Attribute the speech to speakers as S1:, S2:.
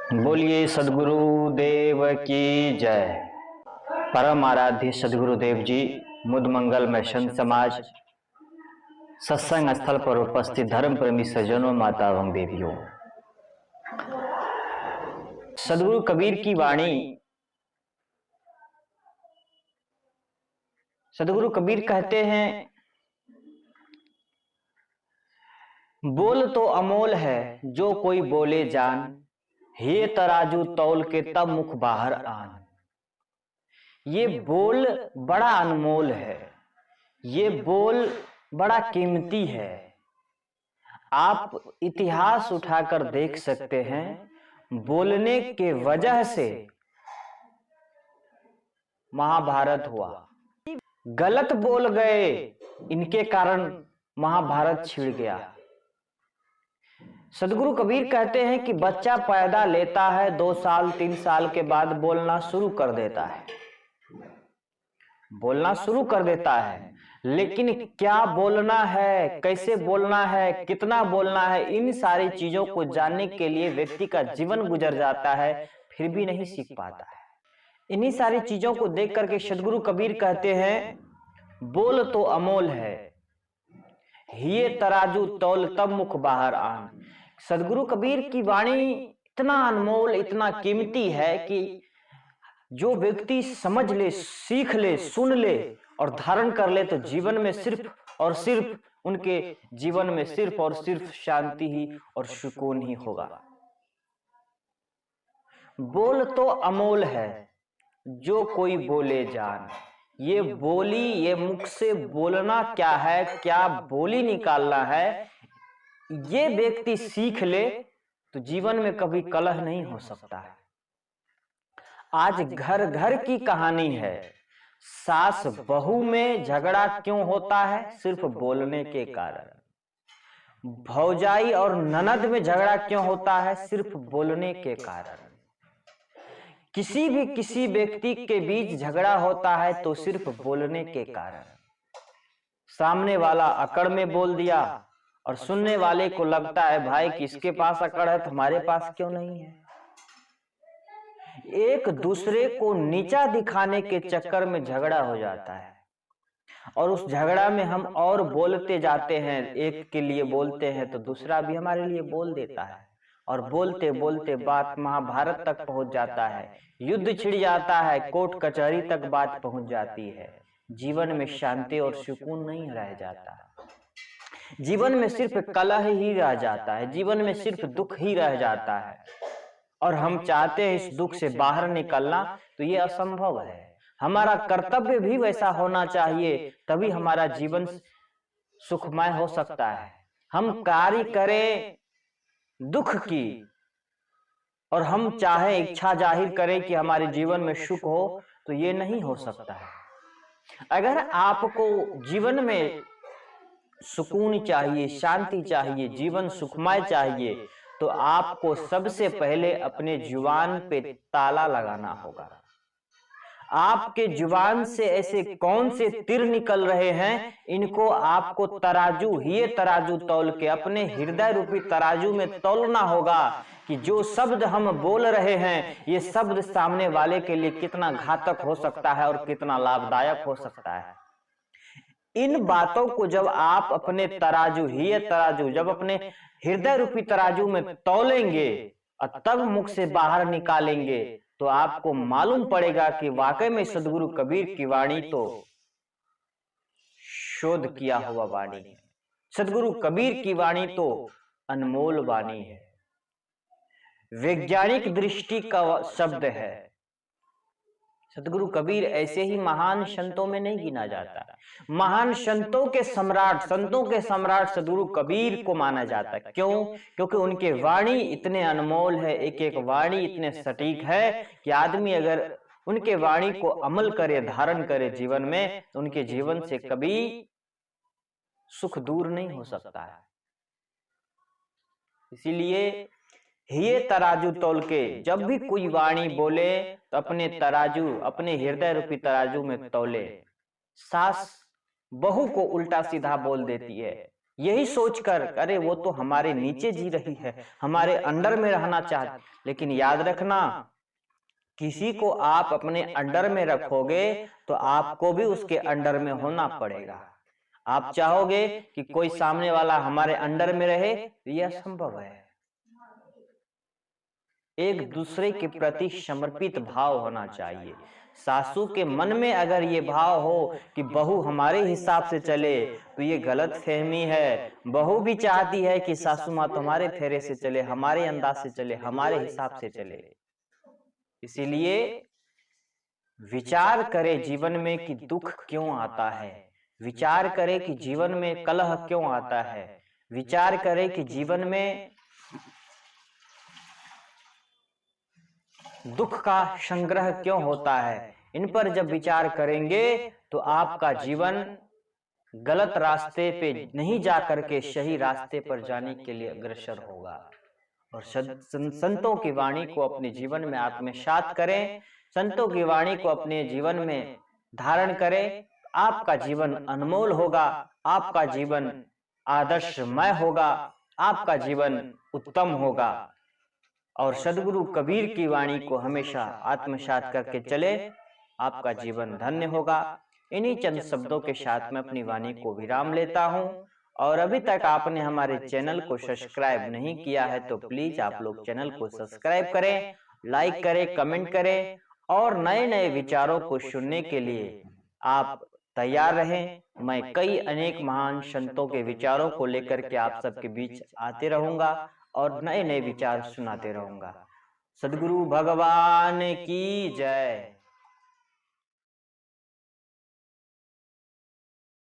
S1: बोलिए सदगुरु देव की जय। परम आराध्य सदगुरुदेव जी, मुद मंगल में संत समाज, सत्संग स्थल पर उपस्थित धर्म प्रेमी सज्जनों, माता एवं देवियों, सदगुरु कबीर की वाणी। सदगुरु कबीर कहते हैं, बोल तो अमोल है जो कोई बोले जान, हे तराजू तौल के तब मुख बाहर आन। ये बोल बड़ा अनमोल है, ये बोल बड़ा कीमती है। आप इतिहास उठाकर देख सकते हैं, बोलने के वजह से महाभारत हुआ। गलत बोल गए, इनके कारण महाभारत छिड़ गया। सदगुरु कबीर कहते हैं कि बच्चा पैदा लेता है, 2 साल 3 साल के बाद बोलना शुरू कर देता है, बोलना शुरू कर देता है। लेकिन क्या बोलना है, कैसे बोलना है, कितना बोलना है, इन सारी चीजों को जानने के लिए व्यक्ति का जीवन गुजर जाता है, फिर भी नहीं सीख पाता है। इन्हीं सारी चीजों को देख करके सदगुरु कबीर कहते हैं, बोल तो अमोल है, हिये तराजू तौल तब मुख बाहर आन। सदगुरु कबीर की वाणी इतना अनमोल, इतना कीमती है कि जो व्यक्ति समझ ले, सीख ले, सुन ले और धारण कर ले, तो जीवन में सिर्फ और सिर्फ उनके जीवन में सिर्फ और सिर्फ शांति ही और सुकून ही होगा। बोल तो अमोल है जो कोई बोले जान। ये बोली, ये मुख से बोलना क्या है, क्या बोली निकालना है, ये व्यक्ति सीख ले तो जीवन में कभी कलह नहीं हो सकता है। आज घर घर की कहानी है, सास बहू में झगड़ा क्यों होता है? सिर्फ बोलने के कारण। भौजाई और ननद में झगड़ा क्यों होता है? सिर्फ बोलने के कारण। किसी व्यक्ति के बीच झगड़ा होता है तो सिर्फ बोलने के कारण। सामने वाला अकड़ में बोल दिया और सुनने वाले को लगता है, भाई किसके पास अकड़ है, तुम्हारे पास क्यों नहीं है। एक दूसरे को नीचा दिखाने के चक्कर में झगड़ा हो जाता है और उस झगड़ा में हम और बोलते जाते हैं। एक के लिए बोलते हैं तो दूसरा भी हमारे लिए बोल देता है और बोलते बोलते बात महाभारत तक पहुंच जाता है, युद्ध छिड़ जाता है, कोर्ट कचहरी तक बात पहुंच जाती है। जीवन में शांति और सुकून नहीं रह जाता, जीवन में सिर्फ कलह ही रह जाता है, जीवन में सिर्फ दुख ही रह जाता है। और हम चाहते हैं इस दुख से बाहर निकलना, तो ये असंभव है। हमारा कर्तव्य भी वैसा होना चाहिए, तभी हमारा जीवन सुखमय हो सकता है। हम कार्य करें दुख की और हम चाहे इच्छा जाहिर करें कि हमारे जीवन में सुख हो, तो ये नहीं हो सकता है। अगर आपको जीवन में सुकून चाहिए, शांति चाहिए, जीवन सुखमय चाहिए, तो आपको सबसे पहले अपने जुबान पे ताला लगाना होगा। आपके जुबान से ऐसे कौन से तीर निकल रहे हैं, इनको आपको तराजू, ही तराजू तौल के अपने हृदय रूपी तराजू में तौलना होगा कि जो शब्द हम बोल रहे हैं, ये शब्द सामने वाले के लिए कितना घातक हो सकता है और कितना लाभदायक हो सकता है। इन बातों को जब आप अपने तराजू, ही तराजू, जब अपने हृदय रूपी तराजू में तौलेंगे और तब मुख से बाहर निकालेंगे, तो आपको मालूम पड़ेगा कि वाकई में सदगुरु कबीर की वाणी तो शोध किया हुआ वाणी है। सदगुरु कबीर की वाणी तो अनमोल वाणी है, वैज्ञानिक दृष्टि का शब्द है। सदगुरु कबीर ऐसे ही महान संतों में नहीं गिना जाता। महान संतों के सम्राट, संतों के सम्राट सदगुरु कबीर को माना जाता है। क्यों? क्योंकि उनके वाणी इतने अनमोल है, एक एक वाणी इतने सटीक है कि आदमी अगर उनके वाणी को अमल करे, धारण करे जीवन में, तो उनके जीवन से कभी सुख दूर नहीं हो सकता है। इसीलिए ये तराजू तौल के जब भी कोई वाणी बोले, तो अपने तराजू, अपने हृदय रूपी तराजू में तौले। सास बहू को उल्टा सीधा बोल देती है, यही सोचकर अरे वो तो हमारे नीचे जी रही है, हमारे अंडर में रहना चाहती। लेकिन याद रखना, किसी को आप अपने अंडर में रखोगे तो आपको भी उसके अंडर में होना पड़ेगा। आप चाहोगे कि कोई सामने वाला हमारे अंडर में रहे, यह असंभव है। एक दूसरे के प्रति समर्पित भाव होना चाहिए। सासू के मन में अगर ये भाव हो कि बहू हमारे हिसाब से चले, तो ये गलत फहमी है। बहू भी चाहती है कि सासू माँ तुम्हारे फेरे से चले, हमारे अंदाज से चले, हमारे हिसाब से चले। इसीलिए विचार करे जीवन में कि दुख क्यों आता है, विचार करे कि जीवन में कलह क्यों आता है, विचार करे कि जीवन में दुख का संग्रह क्यों होता है। इन पर जब विचार करेंगे तो आपका जीवन गलत रास्ते पे नहीं जा करके सही रास्ते पर जाने के लिए अग्रसर होगा। और संतों की वाणी को अपने जीवन में आत्मसात करें, संतों की वाणी को अपने जीवन में धारण करें। आपका जीवन अनमोल होगा, आपका जीवन आदर्शमय होगा, आपका जीवन उत्तम होगा। और सद्गुरु कबीर की वाणी को हमेशा आत्मसात करके चले, आपका जीवन धन्य होगा। इन्हीं चंद शब्दों के साथ मैं अपनी वाणी को विराम लेता हूं। और अभी तक आपने हमारे चैनल को सब्सक्राइब नहीं किया है तो प्लीज आप लोग चैनल को सब्सक्राइब करें, लाइक करें, कमेंट करें और नए नए विचारों को सुनने के लिए आप तैयार रहें। मैं कई अनेक महान संतों के विचारों को लेकर के आप सबके बीच आते रहूंगा और नए नए विचार सुनाते रहूंगा। सद्गुरु भगवान की जय।